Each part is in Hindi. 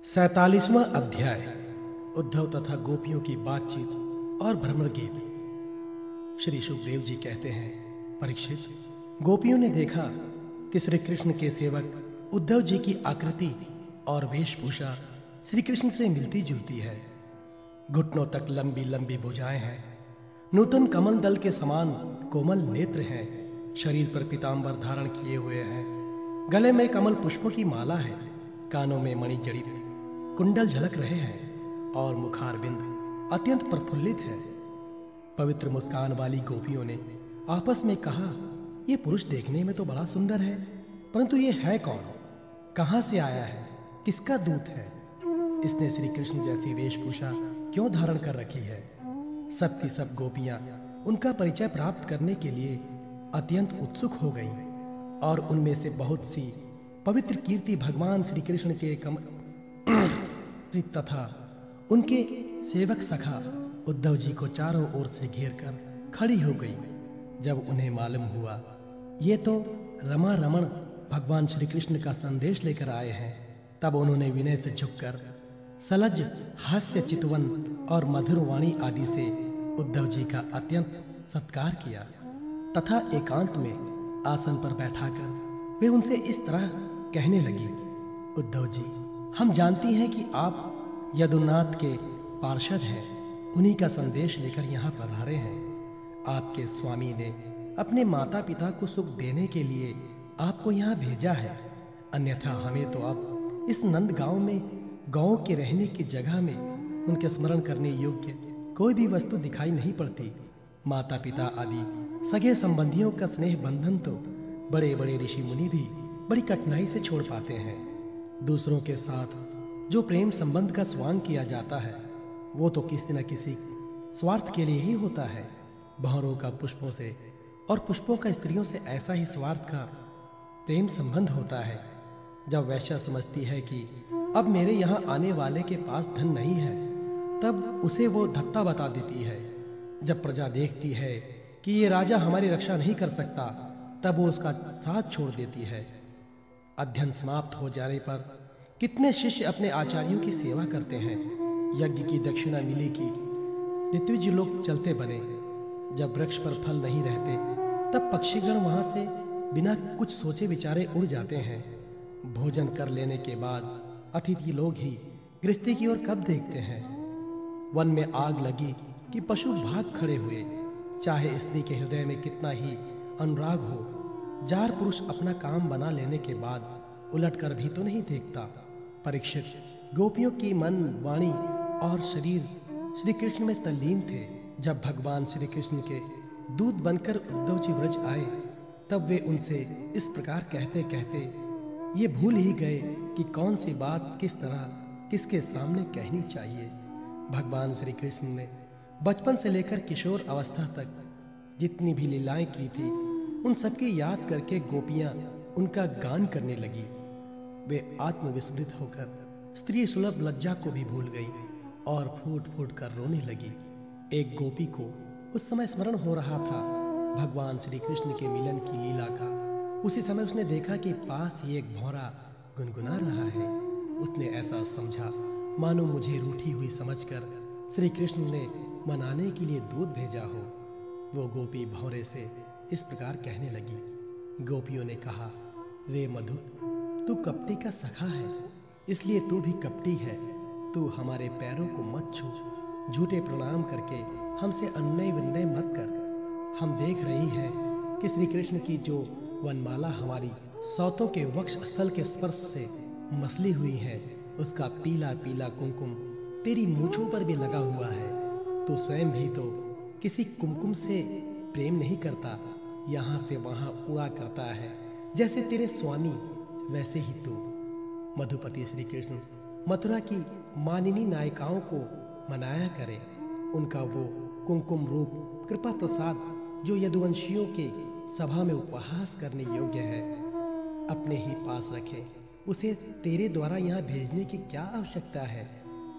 47वां अध्याय। उद्धव तथा गोपियों की बातचीत और भ्रमर गीत। श्री सुखदेव जी कहते हैं, परीक्षित, गोपियों ने देखा कि श्री कृष्ण के सेवक उद्धव जी की आकृति और वेशभूषा श्री कृष्ण से मिलती जुलती है। घुटनों तक लंबी लंबी भुजाएं हैं, नूतन कमल दल के समान कोमल नेत्र हैं, शरीर पर पीतांबर धारण किए हुए हैं, गले में कमल पुष्पों की माला है, कानों में मणि जड़ित कुंडल झलक रहे हैं और मुखारबिंद अत्यंत प्रफुल्लित है। पवित्र मुस्कान वाली गोपियों ने आपस में कहा, यह पुरुष देखने में तो बड़ा सुंदर है, परंतु ये है कौन? कहां से आया है? किसका दूत है? इसने श्री कृष्ण जैसी वेशभूषा क्यों धारण कर रखी है? सब की सब गोपियां उनका परिचय प्राप्त करने के लिए अत्यंत उत्सुक हो गईं और उनमें से बहुत सी पवित्र कीर्ति भगवान श्री कृष्ण के तथा उनके सेवक सखा उद्धव जी को चारों ओर से घेरकर खड़ी हो गई। जब उन्हें मालूम हुआ ये तो रमा रमण भगवान श्री कृष्ण का संदेश लेकर आए हैं, तब उन्होंने विनय से झुककर सलज्ज हास्य चितवन और मधुर वाणी आदि से उद्धव जी का अत्यंत सत्कार किया तथा एकांत में आसन पर बैठाकर वे उनसे इस तरह कहने लगी, उद्धव जी, हम जानती हैं कि आप यदुनाथ के पार्षद हैं, उन्हीं का संदेश लेकर यहाँ पधारे हैं। आपके स्वामी ने अपने माता पिता को सुख देने के लिए आपको यहाँ भेजा है, अन्यथा हमें तो अब इस नंद गांव में गौ के रहने की जगह में उनके स्मरण करने योग्य कोई भी वस्तु दिखाई नहीं पड़ती। माता पिता आदि सगे संबंधियों का स्नेह बंधन तो बड़े बड़े ऋषि मुनि भी बड़ी कठिनाई से छोड़ पाते हैं। दूसरों के साथ जो प्रेम संबंध का स्वांग किया जाता है वो तो किसी न किसी स्वार्थ के लिए ही होता है। बहरों का पुष्पों से और पुष्पों का स्त्रियों से ऐसा ही स्वार्थ का प्रेम संबंध होता है। जब वैश्या समझती है कि अब मेरे यहाँ आने वाले के पास धन नहीं है, तब उसे वो धत्ता बता देती है। जब प्रजा देखती है कि ये राजा हमारी रक्षा नहीं कर सकता, तब वो उसका साथ छोड़ देती है। अध्ययन समाप्त हो जाने पर कितने शिष्य अपने आचार्यों की सेवा करते हैं। यज्ञ की दक्षिणा मिली कि ऋत्विज लोग चलते बने। जब वृक्ष पर फल नहीं रहते, तब पक्षीगण वहां से बिना कुछ सोचे विचारे उड़ जाते हैं। भोजन कर लेने के बाद अतिथि लोग ही गृहस्थी की ओर कब देखते हैं। वन में आग लगी कि पशु भाग खड़े हुए। चाहे स्त्री के हृदय में कितना ही अनुराग हो, जार पुरुष अपना काम बना लेने के बाद उलट कर भी तो नहीं देखता। परीक्षित, गोपियों की मन, वाणी और शरीर श्री कृष्ण में तल्लीन थे। जब भगवान श्री कृष्ण के दूत बनकर उद्धव जी ब्रज आए, तब वे उनसे इस प्रकार कहते कहते ये भूल ही गए कि कौन सी बात किस तरह किसके सामने कहनी चाहिए। भगवान श्री कृष्ण ने बचपन से लेकर किशोर अवस्था तक जितनी भी लीलाएं की थी, उन सबकी याद करके गोपियां उनका गान करने लगी। वे आत्मविस्मृत होकर स्त्री सुलभ लज्जा को भी भूल गई और फूट फूट कर रोने लगी। एक गोपी को उस समय स्मरण हो रहा था भगवान श्री कृष्ण के मिलन की लीला का। उसी समय उसने देखा कि पास ही एक भौरा गुनगुना रहा है। उसने ऐसा समझा मानो मुझे रूठी हुई समझकर श्री कृष्ण ने मनाने के लिए दूध भेजा हो। वो गोपी भौरे से इस प्रकार कहने लगी। गोपियों ने कहा, रे मधु, तू कपटी का सखा है, इसलिए तू भी कपटी है। तू हमारे पैरों को मत छू, झूठे प्रणाम करके हमसे अन्याय विनय मत कर। हम देख रही हैं कि श्री कृष्ण की जो वनमाला हमारी सौतों के वक्ष स्थल के स्पर्श से मसली हुई है, उसका पीला पीला कुमकुम तेरी मूंछों पर भी लगा हुआ है। तू स्वयं भी तो किसी कुमकुम से प्रेम नहीं करता, यहाँ से वहाँ उड़ा करता है। जैसे तेरे स्वामी वैसे ही तू। मधुपति श्री कृष्ण मथुरा की मानिनी नायिकाओं को मनाया करे। उनका वो कुमकुम रूप कृपा प्रसाद जो यदुवंशियों के सभा में उपहास करने योग्य है, अपने ही पास रखे। उसे तेरे द्वारा यहाँ भेजने की क्या आवश्यकता है?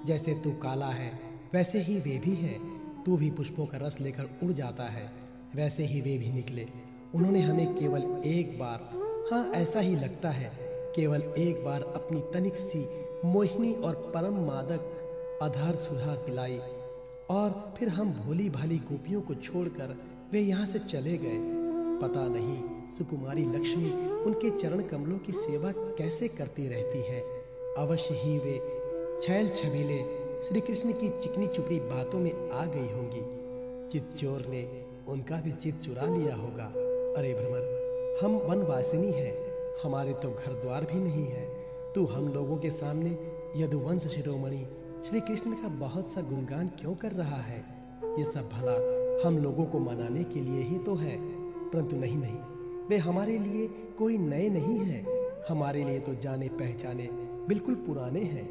जैसे तू काला है वैसे ही वे भी हैं। तू भी पुष्पों का रस लेकर उड़ जाता है, वैसे ही वे भी निकले। उन्होंने हमें केवल एक बार, हाँ ऐसा ही लगता है, केवल एक बार अपनी तनिक सी मोहिनी और परम मादक आधार सुधा पिलाई, और फिर हम भोली भाली गोपियों को छोड़कर वे यहाँ से चले गए। पता नहीं सुकुमारी लक्ष्मी उनके चरण कमलों की सेवा कैसे करती रहती है। अवश्य ही वे छैल छबीले श्री कृष्ण की चिकनी चुपड़ी बातों में आ गई होंगी। चित चोर ने उनका भी चित चुरा लिया होगा। अरे भ्रमर, हम वनवासिनी हैं, हमारे तो घर द्वार भी नहीं है। तू हम लोगों के सामने यदुवंश शिरोमणि श्री कृष्ण का बहुत सा गुणगान क्यों कर रहा है? ये सब भला हम लोगों को मनाने के लिए ही तो है। परंतु नहीं नहीं, वे हमारे लिए कोई नए नहीं हैं। हमारे लिए तो जाने पहचाने बिल्कुल पुराने हैं।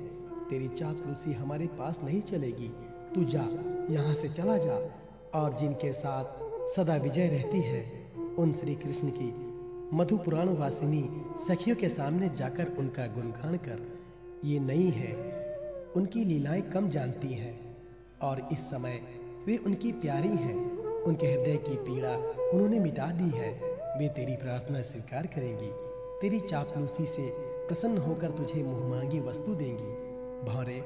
तेरी चापलूसी हमारे पास नहीं चलेगी। तू जा, यहाँ से चला जा, और जिनके साथ सदा विजय रहती है उन श्री कृष्ण की मधु पुराण वासिनी सखियों के सामने जाकर उनका गुणगान कर। ये नई है, उनकी लीलाएं कम जानती हैं, और इस समय वे उनकी प्यारी हैं। उनके हृदय की पीड़ा उन्होंने मिटा दी है। वे तेरी प्रार्थना स्वीकार करेंगी, तेरी चापलूसी से प्रसन्न होकर तुझे मुँह मांगी वस्तु देंगी। भौरे,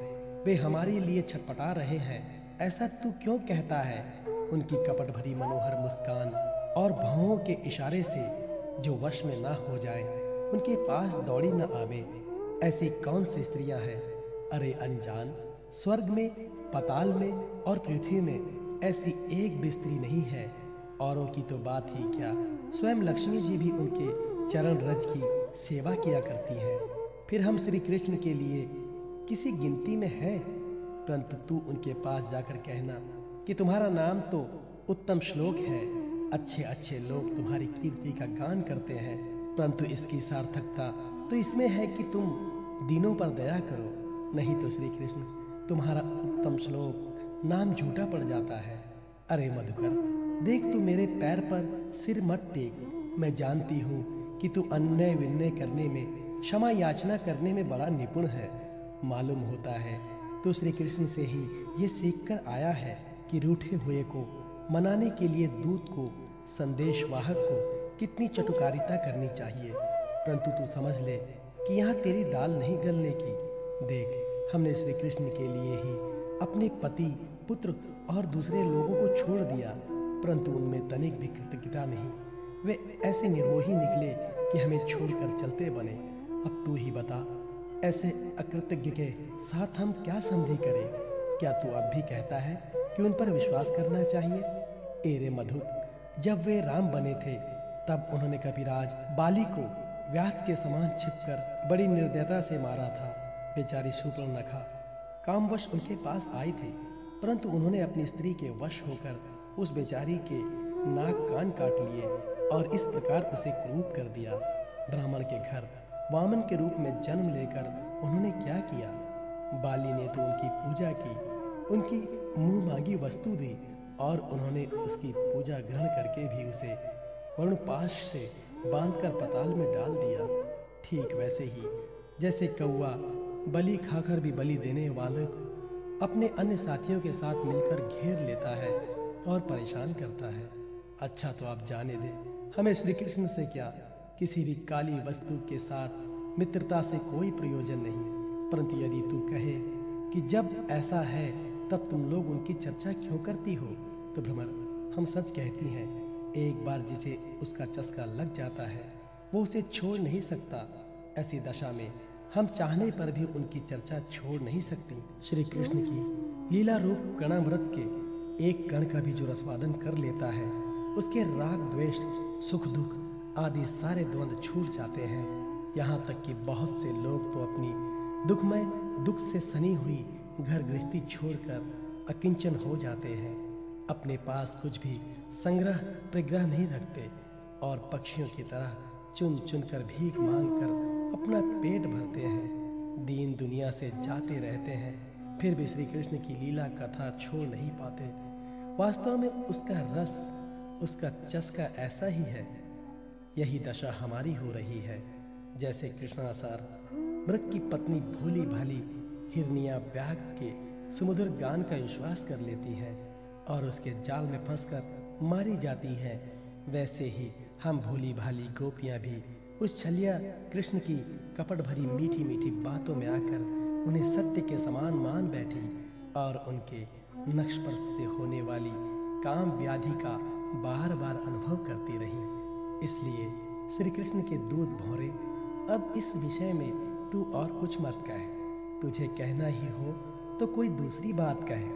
वे हमारे लिए छटपटा रहे हैं, ऐसा तू क्यों कहता है? उनकी कपट भरी मनोहर मुस्कान और भौं के इशारे से जो वश में ना हो जाए, उनके पास दौड़ी न आवे, ऐसी कौन सी स्त्रियां हैं? अरे अनजान, स्वर्ग में, पाताल में और पृथ्वी में ऐसी एक भी स्त्री नहीं है। औरों की तो बात ही क्या, स्वयं लक्ष्मी जी भी उनके चरण रज की सेवा किया करती हैं। फिर हम श्री कृष्ण के लिए किसी गिनती में है? परंतु तू उनके पास जाकर कहना कि तुम्हारा नाम तो उत्तम श्लोक है, अच्छे अच्छे लोग तुम्हारी कीर्ति का गान करते हैं, परंतु इसकी सार्थकता तो इसमें है कि तुम दीनों पर दया करो। नहीं तो श्री कृष्ण, तुम्हारा उत्तम श्लोक नाम झूठा पड़ जाता है। अरे मधुकर, देख, तू मेरे पैर पर सिर मत टेक। मैं जानती हूँ कि तू अन्याय विन्याय करने में, क्षमा याचना करने में बड़ा निपुण है। मालूम होता है तो श्री कृष्ण से ही ये सीख कर आया है कि रूठे हुए को मनाने के लिए दूत को, संदेशवाहक को कितनी चटुकारिता करनी चाहिए। परंतु तू समझ ले कि यहाँ तेरी दाल नहीं गलने की। देख, हमने श्री कृष्ण के लिए ही अपने पति, पुत्र और दूसरे लोगों को छोड़ दिया, परंतु उनमें तनिक भी कृतज्ञता नहीं। वे ऐसे निर्मोही निकले कि हमें छोड़कर चलते बने। अब तू ही बता, ऐसे अकृतज्ञ के साथ हम क्या संधि करें? क्या तू अब भी कहता है कि उन पर विश्वास करना चाहिए? एरे मधु, जब वे राम बने थे तब उन्होंने कपिराज बाली को व्याध के समान छिपकर बड़ी निर्दयता से मारा था। बेचारी शूर्पणखा कामवश उनके पास आई थी, परंतु उन्होंने अपनी स्त्री के वश होकर उस बेचारी के नाक कान काट लिए और इस प्रकार उसे क्रूप कर दिया। ब्राह्मण के घर वामन के रूप में जन्म लेकर उन्होंने क्या किया? बाली ने तो उनकी पूजा की, उनकी मुंह मांगी वस्तु दी, और उन्होंने उसकी पूजा ग्रहण करके भी उसे वरुणपाश से बांधकर पताल में डाल दिया। ठीक वैसे ही जैसे कौवा बलि खाकर भी बलि देने वाले को अपने अन्य साथियों के साथ मिलकर घेर लेता है और परेशान करता है। अच्छा, तो आप जाने दे, हमें श्री कृष्ण से क्या, किसी भी काली वस्तु के साथ मित्रता से कोई प्रयोजन नहीं। परंतु यदि तू कहे कि जब ऐसा है तब तुम लोग उनकी चर्चा क्यों करती हो, तो भ्रमर, हम सच कहती हैं, एक बार जिसे उसका चस्का लग जाता है वो उसे छोड़ नहीं सकता। ऐसी दशा में हम चाहने पर भी उनकी चर्चा छोड़ नहीं सकती। श्री कृष्ण की लीला रूप कणामृत के एक कण का भी जो रसवादन कर लेता है, उसके राग द्वेष, सुख दुख आदि सारे द्वंद्व छूट जाते हैं। यहाँ तक कि बहुत से लोग तो अपनी दुखमय दुख से सनी हुई घर गृहस्थी छोड़कर अकिंचन हो जाते हैं, अपने पास कुछ भी संग्रह प्रग्रह नहीं रखते और पक्षियों की तरह चुन चुन कर भीख मांग कर अपना पेट भरते हैं, दीन दुनिया से जाते रहते हैं, फिर भी श्री कृष्ण की लीला कथा छोड़ नहीं पाते। वास्तव में उसका रस, उसका चस्का ऐसा ही है। यही दशा हमारी हो रही है। जैसे कृष्णासार मृग की पत्नी भोली भाली हिरनिया व्याघ के सुमधुर गान का विश्वास कर लेती है और उसके जाल में फंसकर मारी जाती है, वैसे ही हम भोली भाली गोपियां भी उस छलिया कृष्ण की कपट भरी मीठी मीठी बातों में आकर उन्हें सत्य के समान मान बैठी और उनके नक्शस्पर्श से होने वाली काम व्याधि का बार बार अनुभव करती रही। इसलिए श्री कृष्ण के दूत भौरे, अब इस विषय में तू और कुछ मत कह। तुझे कहना ही हो तो कोई दूसरी बात कहे।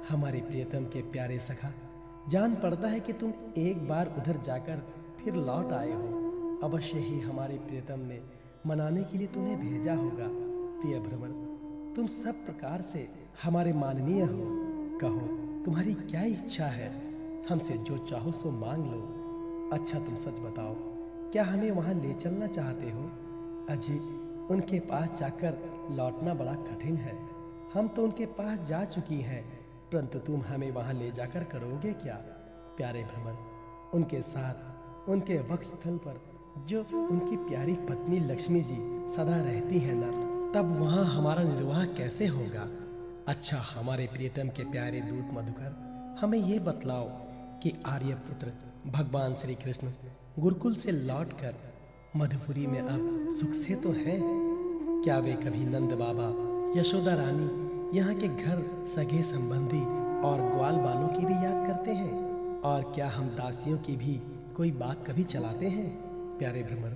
हमारे प्रियतम के प्यारे सखा, जान पड़ता है कि तुम एक बार उधर जाकर फिर लौट आए हो। अवश्य ही हमारे प्रियतम ने मनाने के लिए तुम्हें भेजा होगा। प्रिय भ्रमर, तुम सब प्रकार से हमारे माननीय हो। कहो, तुम्हारी क्या इच्छा है? हमसे जो चाहो सो मांग लो। अच्छा, तुम सच बताओ, क्या हमें वहां ले चलना चाहते हो? अजी, उनके पास जाकर लौटना बड़ा कठिन है। हम तो उनके पास जा चुकी हैं, परंतु तुम हमें वहां ले जाकर करोगे क्या? प्यारे भ्रमर, उनके साथ उनके वक्षस्थल पर जो उनकी प्यारी पत्नी लक्ष्मी जी सदा रहती है ना, तब वहां हमारा निर्वाह कैसे होगा? अच्छा, हमारे प्रियतम के प्यारे दूत मधुकर, हमें ये बतलाओ कि आर्यपुत्र भगवान श्री कृष्ण गुरुकुल से लौटकर मधुपुरी में अब सुख से तो हैं? क्या वे कभी नंद बाबा, यशोदा रानी, यहाँ के घर सगे संबंधी और ग्वाल बालों की भी याद करते हैं? और क्या हम दासियों की भी कोई बात कभी चलाते हैं? प्यारे भ्रमर,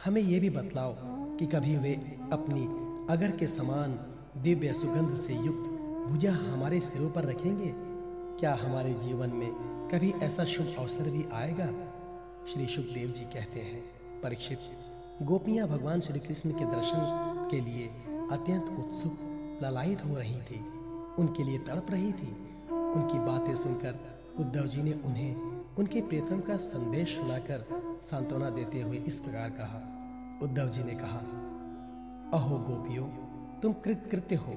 हमें ये भी बतलाओ कि कभी वे अपनी अगर के समान दिव्य सुगंध से युक्त भुजा हमारे सिरों पर रखेंगे? क्या हमारे जीवन में कभी ऐसा शुभ अवसर भी आएगा? श्री सुखदेव जी कहते हैं, परीक्षित, गोपियां भगवान श्री कृष्ण के दर्शन के लिए अत्यंत उत्सुक, ललायित हो रही थी, उनके लिए तड़प रही थी। उनकी बातें सुनकर उद्धव जी ने उन्हें उनके प्रियतम का संदेश सुनाकर सांत्वना देते हुए इस प्रकार कहा। उद्धव जी ने कहा, अहो गोपियों, तुम कृतकृत्य हो,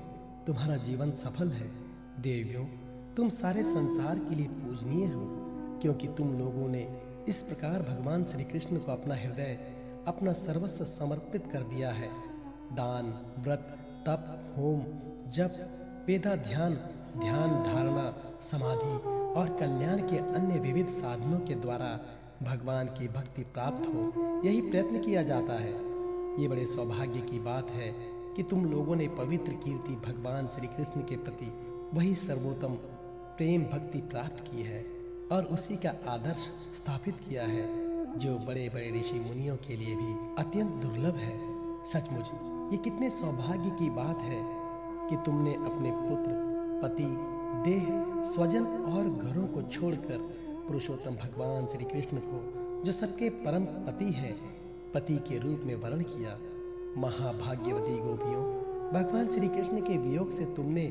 तुम्हारा जीवन सफल है। देवियों, तुम सारे संसार के लिए पूजनीय हो, क्योंकि तुम लोगों ने इस प्रकार भगवान श्री कृष्ण को अपना हृदय, अपना सर्वस्व समर्पित कर दिया है। दान, व्रत, तप, होम, जप, वेदाध्यान, ध्यान धारणा, समाधि और कल्याण के अन्य विविध साधनों के द्वारा भगवान की भक्ति प्राप्त हो, यही प्रयत्न किया जाता है। ये बड़े सौभाग्य की बात है कि तुम लोगों ने पवित्र कीर्ति भगवान श्री कृष्ण के प्रति वही सर्वोत्तम प्रेम भक्ति प्राप्त की है और उसी का आदर्श स्थापित किया है, जो बड़े बड़े ऋषि मुनियों के लिए भी अत्यंत दुर्लभ है। सचमुच ये कितने सौभाग्य की बात है कि तुमने अपने पुत्र, पति, देह, स्वजन और घरों को छोड़कर पुरुषोत्तम भगवान श्री कृष्ण को, जो सबके परम पति हैं, पति के रूप में वर्ण किया। महाभाग्यवती गोपियों, भगवान श्री कृष्ण के वियोग से तुमने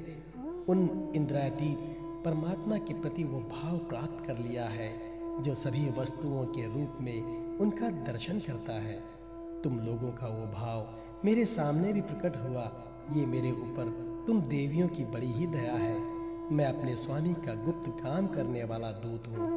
उन इंद्रियातीत परमात्मा के प्रति वो भाव प्राप्त कर लिया है जो सभी वस्तुओं के रूप में उनका दर्शन करता है। तुम लोगों का वो भाव मेरे सामने भी प्रकट हुआ। ये मेरे ऊपर तुम देवियों की बड़ी ही दया है। मैं अपने स्वामी का गुप्त काम करने वाला दूत हूँ।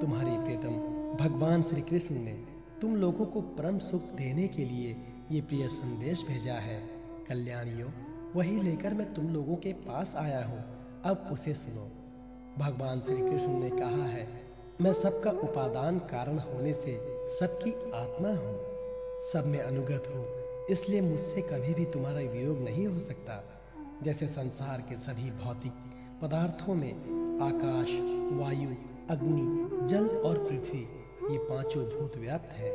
तुम्हारी प्रियतम भगवान श्री कृष्ण ने तुम लोगों को परम सुख देने के लिए ये प्रिय संदेश भेजा है। कल्याणियों, वही लेकर मैं तुम लोगों के पास आया हूँ। अब उसे सुनो। भगवान श्री कृष्ण ने कहा है, मैं सबका उपादान कारण होने से सबकी आत्मा हूँ, सब में अनुगत हूँ, इसलिए मुझसे कभी भी तुम्हारा वियोग नहीं हो सकता। जैसे संसार के सभी भौतिक पदार्थों में आकाश, वायु, अग्नि, जल और पृथ्वी, ये पांचों भूत व्याप्त हैं।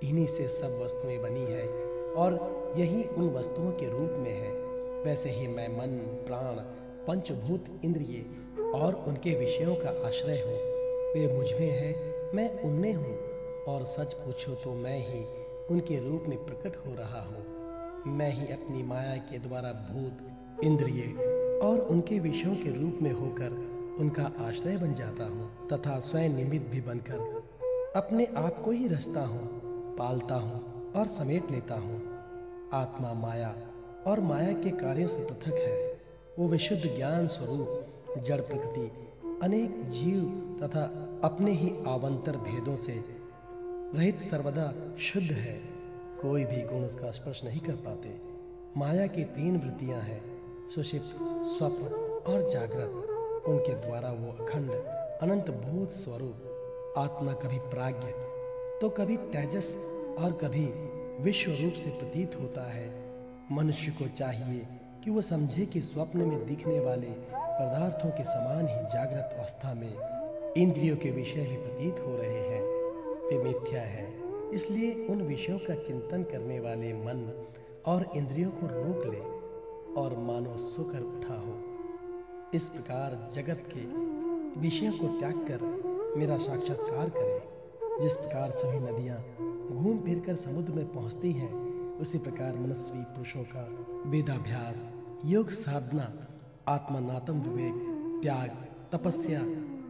इन्हीं से सब वस्तुएं बनी है और यही उन वस्तुओं के रूप में है। वैसे ही मैं मन, प्राण, पंचभूत, इंद्रिय और उनके विषयों का आश्रय हूँ। वे मुझ में हैं, मैं उनमें हूँ, और सच पूछो तो मैं ही उनके रूप में प्रकट हो रहा हूँ। मैं ही अपनी माया के द्वारा भूत, इंद्रिय और उनके विषयों के रूप में होकर उनका आश्रय बन जाता हूँ तथा स्वयं निमित्त भी बनकर अपने आप को ही रचता हूँ, पालता हूँ और समेट लेता हूँ। आत्मा माया और माया के कार्यों से पृथक है। वो विशुद्ध ज्ञान स्वरूप जड़ प्रकृति, अनेक जीव तथा अपने ही आवंतर भेदों से रहित सर्वदा शुद्ध है। कोई भी गुण उसका स्पर्श नहीं कर पाते। माया की तीन वृत्तियां हैं, सुषुप्त, स्वप्न और जागृत। उनके द्वारा वो अखंड अनंत भूत स्वरूप आत्मा कभी प्राज्ञ तो कभी तेजस और कभी विश्व रूप से प्रतीत होता है। मनुष्य को चाहिए कि वो समझे कि स्वप्न में दिखने वाले पदार्थों के समान ही जागृत अवस्था में इंद्रियों के विषय भी प्रतीत हो रहे हैं, वे मिथ्या है। इसलिए उन विषयों का चिंतन करने वाले मन और इंद्रियों को रोक ले और मानो सोकर उठा हो। इस प्रकार जगत के विषयों को त्याग कर मेरा साक्षात्कार करे। जिस प्रकार सभी नदियां घूम फिर कर समुद्र में पहुंचती हैं, उसी प्रकार मनस्वी पुरुषों का वेदाभ्यास, योग साधना, आत्मनात्म विवेक, त्याग, तपस्या,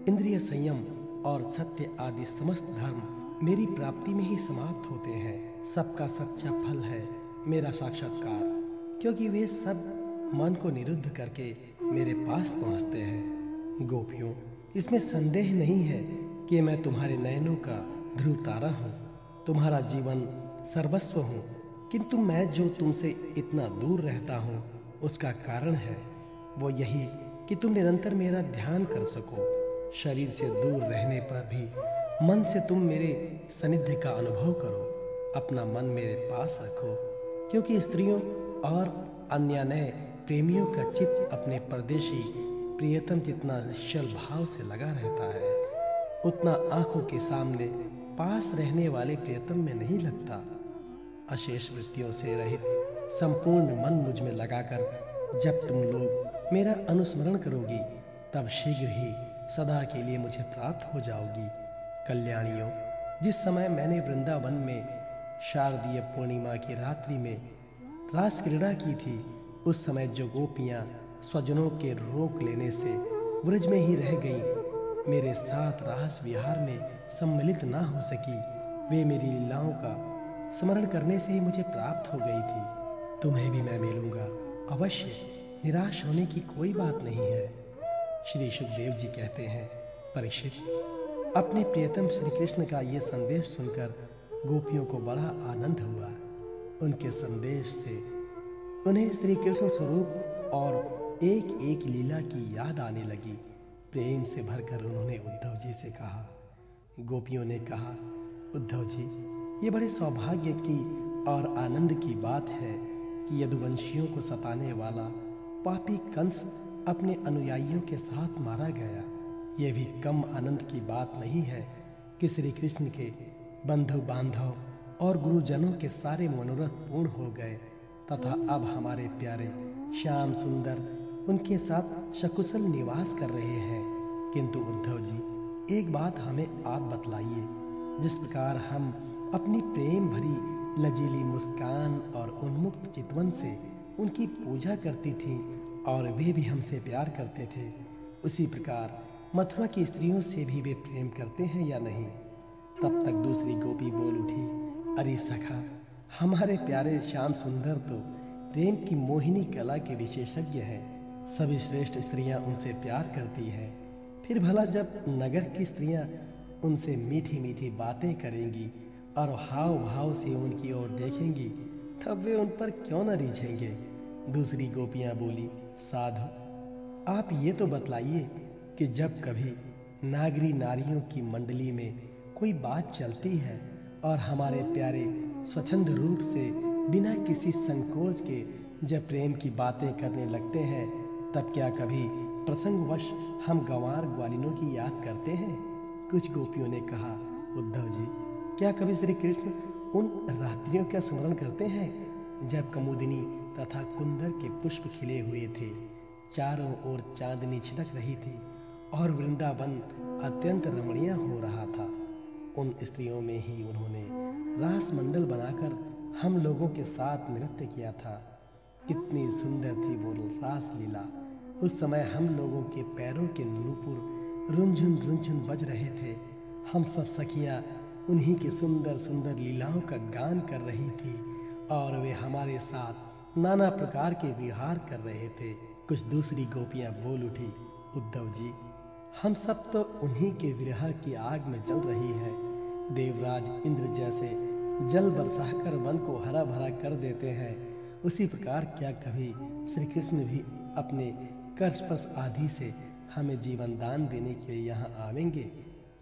इंद्रिय संयम और सत्य आदि समस्त धर्म मेरी प्राप्ति में ही समाप्त होते हैं। सबका सच्चा फल है मेरा साक्षात्कार, क्योंकि वे सब मन को निरुद्ध करके मेरे पास पहुंचते हैं। गोपियों, इसमें संदेह नहीं है कि मैं तुम्हारे नयनों का ध्रुव तारा हूँ, तुम्हारा जीवन सर्वस्व हूँ। किंतु मैं जो तुमसे इतना दूर रहता हूँ, उसका कारण है वो यही कि तुम निरंतर मेरा ध्यान कर सको। शरीर से दूर रहने पर भी मन से तुम मेरे सानिध्य का अनुभव करो। अपना मन मेरे पास रखो, क्योंकि स्त्रियों और अन्य नए प्रेमियों का चित्त अपने परदेशी प्रियतम जितना निश्चल भाव से लगा रहता है, उतना आंखों के सामने पास रहने वाले प्रियतम में नहीं लगता। अशेष वृत्तियों से रहित संपूर्ण मन मुझ में लगाकर जब तुम लोग मेरा अनुस्मरण करोगी, तब शीघ्र ही सदा के लिए मुझे प्राप्त हो जाओगी। कल्याणियों, जिस समय मैंने वृंदावन में शारदीय पूर्णिमा की रात्रि में रास क्रीड़ा की थी, उस समय जो गोपियां स्वजनों के रोक लेने से व्रज में ही रह गईं, मेरे साथ रास विहार में सम्मिलित ना हो सकी, वे मेरी लीलाओं का स्मरण करने से ही मुझे प्राप्त हो गई थी। तुम्हें भी मैं मिलूंगा अवश्य, निराश होने की कोई बात नहीं है। श्री सुखदेव जी कहते हैं, परीक्षित, अपने प्रियतम श्री कृष्ण का ये संदेश सुनकर गोपियों को बड़ा आनंद हुआ। उनके संदेश से उन्हें श्री कृष्ण स्वरूप और एक एक लीला की याद आने लगी। प्रेम से भरकर उन्होंने उद्धव जी से कहा। गोपियों ने कहा, उद्धव जी, ये बड़े सौभाग्य की और आनंद की बात है कि यदुवंशियों को सताने वाला पापी कंस अपने अनुयायियों के साथ मारा गया। ये भी कम आनंद की बात नहीं है कि श्री कृष्ण के बंधु बांधव और गुरुजनों के सारे मनोरथ पूर्ण हो गए तथा अब हमारे प्यारे श्याम सुंदर उनके साथ सकुशल निवास कर रहे हैं। किंतु उद्धव जी, एक बात हमें आप बतलाइए। जिस प्रकार हम अपनी प्रेम भरी लजीली मुस्कान और उन्मुक्त चितवन से उनकी पूजा करती थीं और वे भी हमसे प्यार करते थे, उसी प्रकार मथुरा की स्त्रियों से भी वे प्रेम करते हैं या नहीं? तब तक दूसरी गोपी बोल उठी, अरे सखा, हमारे प्यारे श्याम सुंदर तो प्रेम की मोहिनी कला के विशेषज्ञ हैं। सभी श्रेष्ठ स्त्रियां उनसे प्यार करती हैं। फिर भला जब नगर की स्त्रियां उनसे मीठी मीठी बातें करेंगी और हाव भाव से उनकी ओर देखेंगी, तब वे उन पर क्यों न रीझेंगे? दूसरी गोपियां बोली, साधु, आप ये तो बतलाइए कि जब कभी नागरी नारियों की मंडली में कोई बात चलती है और हमारे प्यारे स्वच्छंद रूप से बिना किसी संकोच के जब प्रेम की बातें करने लगते हैं, तब क्या कभी प्रसंगवश हम गंवार ग्वालिनों की याद करते हैं? कुछ गोपियों ने कहा, उद्धव जी, क्या कभी श्री कृष्ण उन रात्रियों का स्मरण करते हैं जब कमुदिनी तथा कुंदर के पुष्प खिले हुए थे, चारों ओर चांदनी छिटक रही थी और वृंदावन अत्यंत रमणीय हो रहा था? उन स्त्रियों में ही उन्होंने रास मंडल बनाकर हम लोगों के साथ नृत्य किया था। कितनी सुंदर थी वो रास लीला। उस समय हम लोगों के पैरों के नूपुर रुंझुन रुंझुन बज रहे थे। हम सब सखियां उन्हीं की सुंदर सुंदर लीलाओं का गान कर रही थी और वे हमारे साथ नाना प्रकार के विहार कर रहे थे। कुछ दूसरी गोपियां बोल उठी, उद्धव जी, हम सब तो उन्हीं के विरह की आग में जल रही हैं। देवराज इंद्र जैसे जल बरसाकर वन को हरा भरा कर देते हैं, उसी प्रकार क्या कभी श्री कृष्ण भी अपने कर स्पर्श आदि से हमें जीवन दान देने के लिए यहाँ आवेंगे?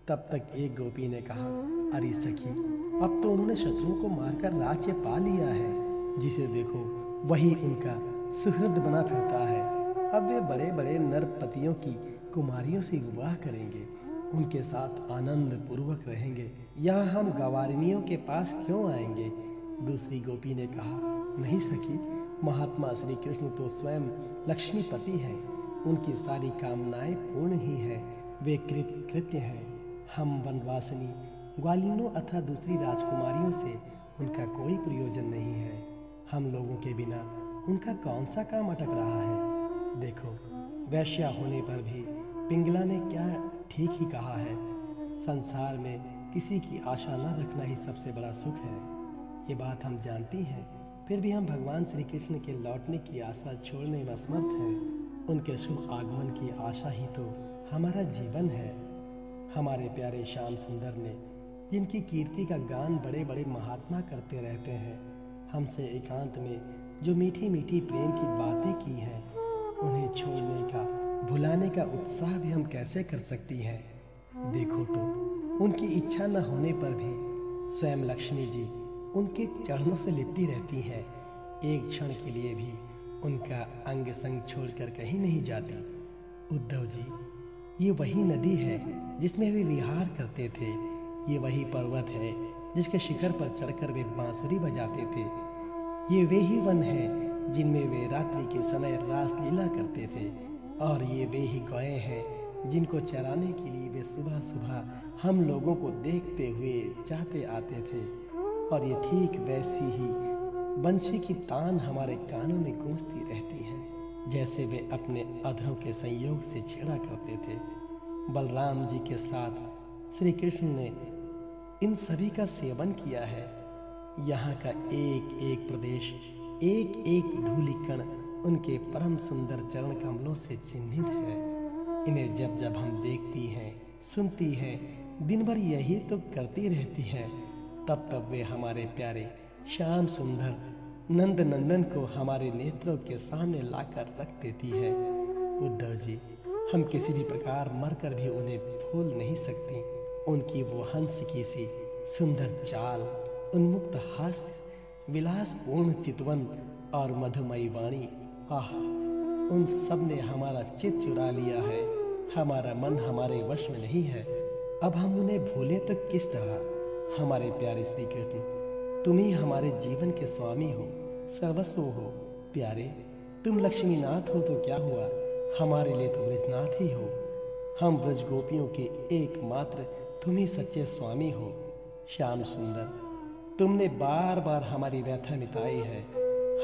तब तक एक गोपी ने कहा, अरे सखी, अब तो उन्होंने शत्रुओं को मारकर राज्य पा लिया है। जिसे देखो वही उनका सुहृद बना फिरता है। अब वे बड़े बड़े नरपतियों की कुमारियों से विवाह करेंगे, उनके साथ आनंद पूर्वक रहेंगे। यहाँ हम गवारिनियों के पास क्यों आएंगे? दूसरी गोपी ने कहा, नहीं सखी, महात्मा श्री कृष्ण तो स्वयं लक्ष्मीपति हैं, उनकी सारी कामनाएं पूर्ण ही हैं, वे कृत्य हैं। हम वनवासिनी ग्वालिनों अथवा दूसरी राजकुमारियों से उनका कोई प्रयोजन नहीं है। हम लोगों के बिना उनका कौन सा काम अटक रहा है? देखो, वैश्या होने पर भी पिंगला ने क्या ठीक ही कहा है, संसार में किसी की आशा न रखना ही सबसे बड़ा सुख है। ये बात हम जानती हैं, फिर भी हम भगवान श्री कृष्ण के लौटने की आशा छोड़ने में असमर्थ हैं। उनके शुभ आगमन की आशा ही तो हमारा जीवन है। हमारे प्यारे श्याम सुंदर ने, जिनकी कीर्ति का गान बड़े बड़े महात्मा करते रहते हैं, हमसे एकांत में जो मीठी मीठी प्रेम की बातें की हैं, उन्हें छोड़ने का, भुलाने का उत्साह भी हम कैसे कर सकती हैं? देखो तो, उनकी इच्छा न होने पर भी स्वयं लक्ष्मी जी उनके चरणों से लिपटी रहती हैं, एक क्षण के लिए भी उनका अंग संग छोड़कर कहीं नहीं जाती। उद्धव जी, ये वही नदी है जिसमें वे विहार करते थे, ये वही पर्वत है जिसके शिखर पर चढ़कर वे बांसुरी बजाते थे, ये वे ही वन हैं जिनमें वे रात्रि के समय रास लीला करते थे, और ये वे ही गौएं हैं जिनको चराने के लिए वे सुबह सुबह हम लोगों को देखते हुए चाहते आते थे। और ये ठीक वैसी ही बंशी की तान हमारे कानों में गूंजती रहती है, जैसे वे अपने अधरों के संयोग से छेड़ा करते थे। बलराम जी के साथ श्री कृष्ण ने इन सभी का सेवन किया है। यहाँ का एक एक प्रदेश, एक एक धूलि कण उनके परम सुंदर चरण कमलों से चिन्हित है। इन्हें जब जब हम देखती हैं, सुनती हैं, दिन भर यही तो करती रहती हैं, तब तब वे हमारे प्यारे श्याम सुंदर नंद नंदन को हमारे नेत्रों के सामने लाकर रख देती है। उद्धव जी, हम किसी भी प्रकार मरकर भी उन्हें भूल नहीं सकती। उनकी वो हंस की सी सुंदर चाल, उन्मुक्त हास्य, विलासपूर्ण चितवन और मधुमयी वाणी, आह, उन सब ने हमारा चित्त चुरा लिया है। हमारा मन हमारे वश में नहीं है। अब हम उन्हें भूलें तो किस तरह? हमारे प्यारे श्री कृष्ण, तुम ही हमारे जीवन के स्वामी हो, सर्वस्व हो। प्यारे, तुम लक्ष्मीनाथ हो तो क्या हुआ, हमारे लिए तो ब्रजनाथ ही हो। हम ब्रज गोपियों के एकमात्र तुम ही सच्चे स्वामी हो। श्याम सुंदर, तुमने बार बार हमारी व्यथा मिटाई है,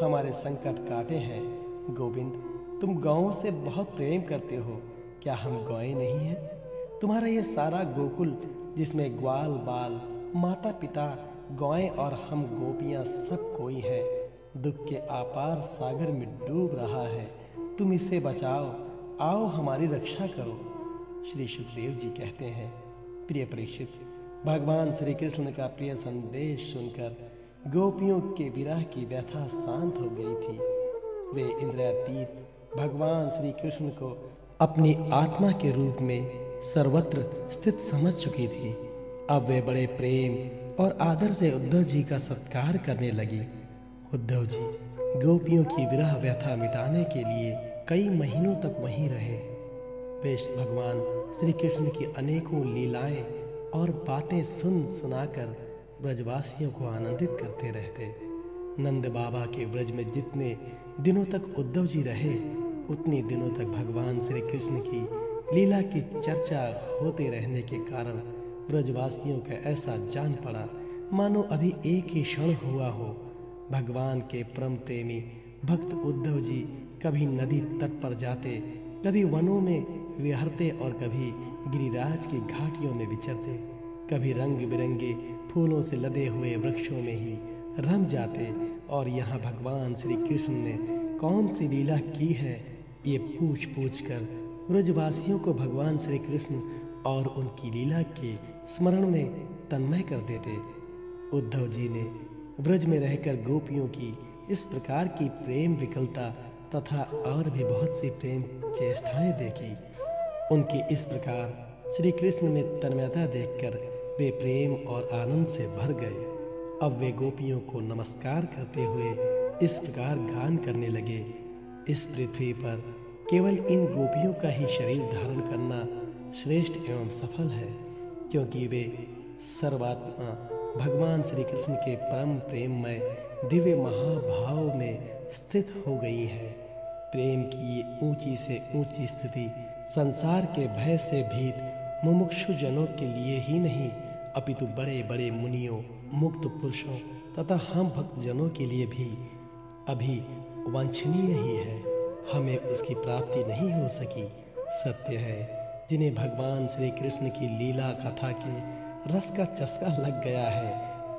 हमारे संकट काटे हैं। गोविंद, तुम गौओं से बहुत प्रेम करते हो, क्या हम गौएं नहीं हैं? तुम्हारा ये सारा गोकुल, जिसमें ग्वाल बाल, माता पिता, गौएं और हम गोपियां सब कोई हैं, दुख के अपार सागर में डूब रहा है। तुम इसे बचाओ, आओ हमारी रक्षा करो। श्री सुखदेव जी कहते हैं, प्रिय परीक्षित, भगवान श्री कृष्ण का प्रिय संदेश सुनकर गोपियों के विरह की व्यथा शांत हो गई थी। वे इंद्रियातीत भगवान श्री कृष्ण को अपनी आत्मा के रूप में सर्वत्र स्थित समझ चुकी थी। अब वे बड़े प्रेम और आदर से उद्धव जी का सत्कार करने लगी। उद्धव जी गोपियों की विरह व्यथा मिटाने के लिए कई महीनों तक वहीं रहे। वे भगवान श्री कृष्ण की अनेकों लीलाएं और बातें सुन सुनाकर ब्रजवासियों को आनंदित करते रहते। नंद बाबा के ब्रज में जितने दिनों तक उद्धव जी रहे, उतने दिनों तक भगवान श्री कृष्ण की लीला की चर्चा होते रहने के कारण ब्रजवासियों का ऐसा जान पड़ा मानो अभी एक ही क्षण हुआ हो। भगवान के परम प्रेमी भक्त उद्धव जी कभी नदी तट पर जाते, कभी वनों में विहरते और कभी गिरिराज की घाटियों में विचरते, कभी रंग बिरंगे फूलों से लदे हुए वृक्षों में ही रम जाते। और यहाँ भगवान श्री कृष्ण ने कौन सी लीला की है, ये पूछ पूछ कर ब्रजवासियों को भगवान श्री कृष्ण और उनकी लीला के स्मरण में तन्मय कर देते। उद्धव जी ने ब्रज में रहकर गोपियों की इस प्रकार की प्रेम विकलता तथा और भी बहुत सी प्रेम चेष्टाएं देखी। उनकी इस प्रकार श्री कृष्ण में तन्मयता देखकर वे प्रेम और आनंद से भर गए। अब वे गोपियों को नमस्कार करते हुए इस प्रकार गान करने लगे, इस पृथ्वी पर केवल इन गोपियों का ही शरीर धारण करना श्रेष्ठ एवं सफल है, क्योंकि वे सर्वात्मा भगवान श्री कृष्ण के परम प्रेममय दिव्य महाभाव में स्थित हो गई हैं। प्रेम की ये ऊंची से ऊंची स्थिति संसार के भय से भीत मुमुक्षु जनों के लिए ही नहीं, अपितु बड़े बड़े मुनियों, मुक्त पुरुषों तथा हम भक्त जनों के लिए भी अभी वांछनीय ही है। हमें उसकी प्राप्ति नहीं हो सकी। सत्य है, जिन्हें भगवान श्री कृष्ण की लीला कथा के रस का चस्का लग गया है,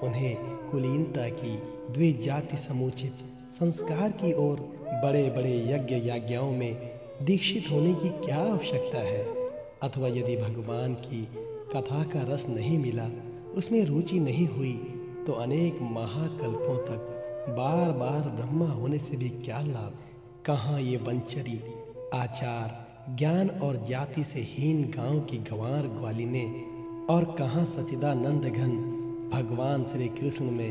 उन्हें कुलीनता की, द्विजाति समुचित संस्कार की और बड़े बड़े यज्ञ याज्ञाओं में दीक्षित होने की क्या आवश्यकता है। अथवा यदि भगवान की कथा का रस नहीं मिला, उसमें रुचि नहीं हुई, तो अनेक महाकल्पों तक बार बार ब्रह्मा होने से भी क्या लाभ। कहाँ ये वंचरी आचार, ज्ञान और जाति से हीन गांव की गंवार ग्वालिने, और कहाँ सच्चिदानंद घन भगवान श्री कृष्ण में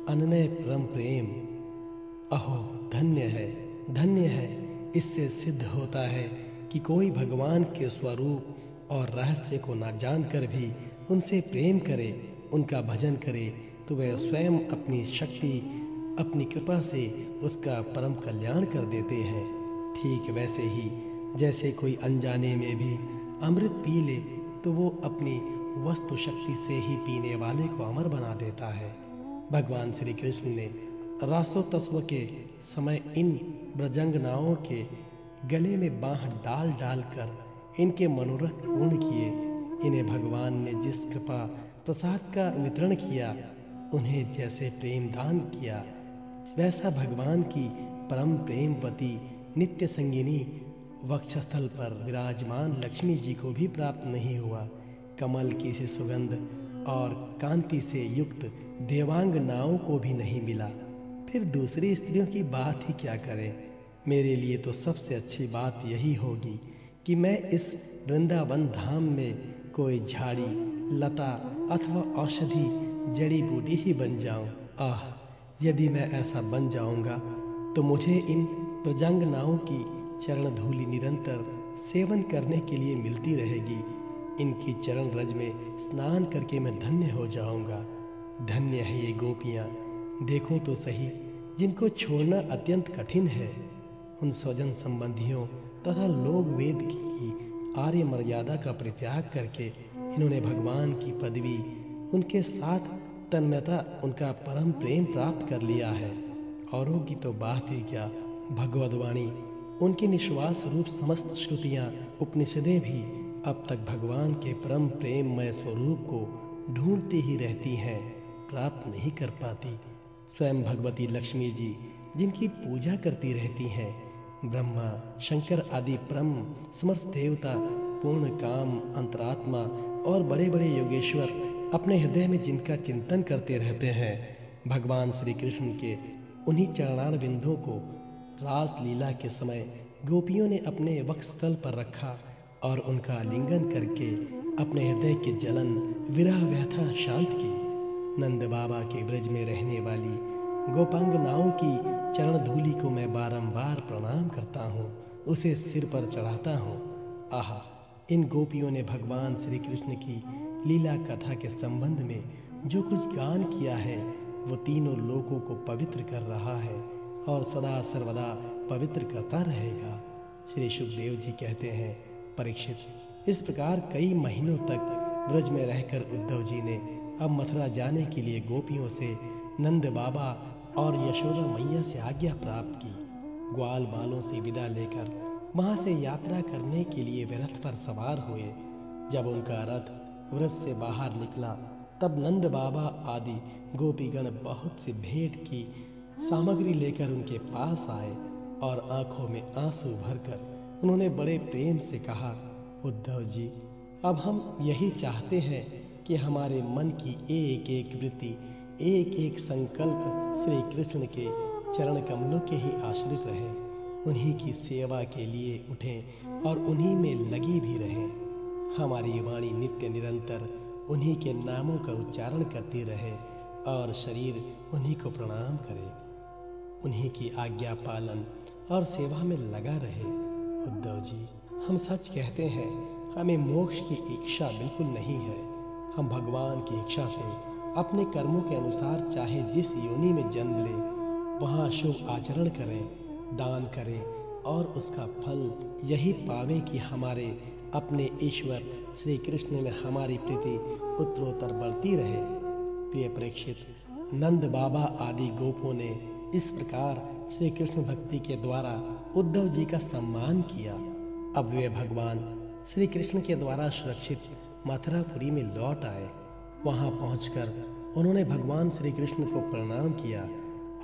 अनन्य परम प्रेम। अहो धन्य है, धन्य है। इससे सिद्ध होता है कि कोई भगवान के स्वरूप और रहस्य को न जानकर भी उनसे प्रेम करे, उनका भजन करे, तो वह स्वयं अपनी शक्ति, अपनी कृपा से उसका परम कल्याण कर देते हैं। ठीक वैसे ही जैसे कोई अनजाने में भी अमृत पी ले, तो वो अपनी वस्तु शक्ति से ही पीने वाले को अमर बना देता है। भगवान श्री कृष्ण ने रासोत्सव के समय इन ब्रजंगनाओं के गले में बाँह डाल डाल कर इनके मनोरथ पूर्ण किए। इन्हें भगवान ने जिस कृपा प्रसाद का वितरण किया, उन्हें जैसे प्रेम दान किया, वैसा भगवान की परम प्रेमवती नित्य संगिनी वक्षस्थल पर विराजमान लक्ष्मी जी को भी प्राप्त नहीं हुआ। कमल की सी सुगंध और कांति से युक्त देवांग नाओं को भी नहीं मिला, फिर दूसरी स्त्रियों की बात ही क्या करें। मेरे लिए तो सबसे अच्छी बात यही होगी कि मैं इस वृंदावन धाम में कोई झाड़ी, लता अथवा औषधि, जड़ी बूटी ही बन जाऊं। आह, यदि मैं ऐसा बन जाऊंगा तो मुझे इन प्रजंगनाओं की चरण धूलि निरंतर सेवन करने के लिए मिलती रहेगी। इनकी चरण रज में स्नान करके मैं धन्य हो जाऊंगा। धन्य है ये गोपियाँ, देखो तो सही, जिनको छोड़ना अत्यंत कठिन है। उन स्वजन संबंधियों तथा लोक वेद की आर्य मर्यादा का परित्याग करके इन्होंने भगवान की पदवी, उनके साथ तन्मयता, उनका परम प्रेम प्राप्त कर लिया है। औरों की तो बात ही क्या, भगवद्वाणी, उनके निश्वास रूप समस्त श्रुतियाँ, उपनिषदें भी अब तक भगवान के परम प्रेममय स्वरूप को ढूंढती ही रहती हैं, प्राप्त नहीं कर पाती। स्वयं भगवती लक्ष्मी जी जिनकी पूजा करती रहती हैं, ब्रह्मा, शंकर आदि परम समर्थ देवता, पूर्ण काम, अंतरात्मा और बड़े बड़े योगेश्वर अपने हृदय में जिनका चिंतन करते रहते हैं, भगवान श्री कृष्ण के उन्हीं चरणार बिंदुओं को रास लीला के समय गोपियों ने अपने वक्षस्थल पर रखा और उनका आलिंगन करके अपने हृदय के जलन, विरह, व्यथा शांत की। नंद बाबा के ब्रज में रहने वाली गोपांगनाओं की चरण धूलि को मैं बारंबार प्रणाम करता हूँ, उसे सिर पर चढ़ाता हूँ। आह, इन गोपियों ने भगवान श्री कृष्ण की लीला कथा के संबंध में जो कुछ गान किया है, वो तीनों लोकों को पवित्र कर रहा है और सदा सर्वदा पवित्र करता रहेगा। श्री सुखदेव जी कहते हैं, परीक्षित, इस प्रकार कई महीनों तक ब्रज में रहकर उद्धव जी ने अब मथुरा जाने के लिए गोपियों से नंद बाबा और यशोदा मैया से आज्ञा प्राप्त की। ग्वाल बालों से विदा लेकर वहां से यात्रा करने के लिए वे रथ पर सवार हुए। जब उनका रथ व्रज से बाहर निकला, तब नंद बाबा आदि गोपीगण बहुत सी भेंट की सामग्री लेकर उनके पास आए और आंखों में आंसू भरकर उन्होंने बड़े प्रेम से कहा, उद्धव जी, अब हम यही चाहते हैं कि हमारे मन की एक एक वृत्ति, एक एक संकल्प श्री कृष्ण के चरण कमलों के ही आश्रित रहे, उन्हीं की सेवा के लिए उठें और उन्हीं में लगी भी रहें। हमारी वाणी नित्य निरंतर उन्हीं के नामों का उच्चारण करती रहे और शरीर उन्हीं को प्रणाम करे। उन्हीं की आज्ञा पालन और सेवा में लगा रहे। उद्धव जी, हम सच कहते हैं, हमें मोक्ष की इच्छा बिल्कुल नहीं है। हम भगवान की इच्छा से अपने कर्मों के अनुसार चाहे जिस योनि में जन्म ले वहाँ शुभ आचरण करें, दान करें और उसका फल यही पावें कि हमारे अपने ईश्वर श्री कृष्ण में हमारी प्रीति उत्तरोत्तर बढ़ती रहे। प्रिय परीक्षित, नंद बाबा आदि गोपों ने इस प्रकार श्री कृष्ण भक्ति के द्वारा उद्धव जी का सम्मान किया। अब वे भगवान श्री कृष्ण के द्वारा सुरक्षित मथुरापुरी में लौट आए। वहां पहुंचकर उन्होंने भगवान श्री कृष्ण को प्रणाम किया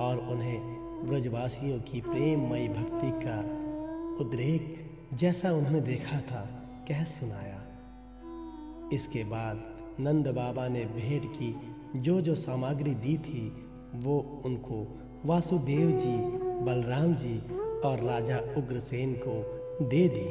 और उन्हें ब्रजवासियों की प्रेममयी भक्ति का उद्रेक जैसा उन्होंने देखा था कह सुनाया। इसके बाद नंद बाबा ने भेंट की जो सामग्री दी थी वो उनको वासुदेव जी, बलराम जी और राजा उग्रसेन को दे दी।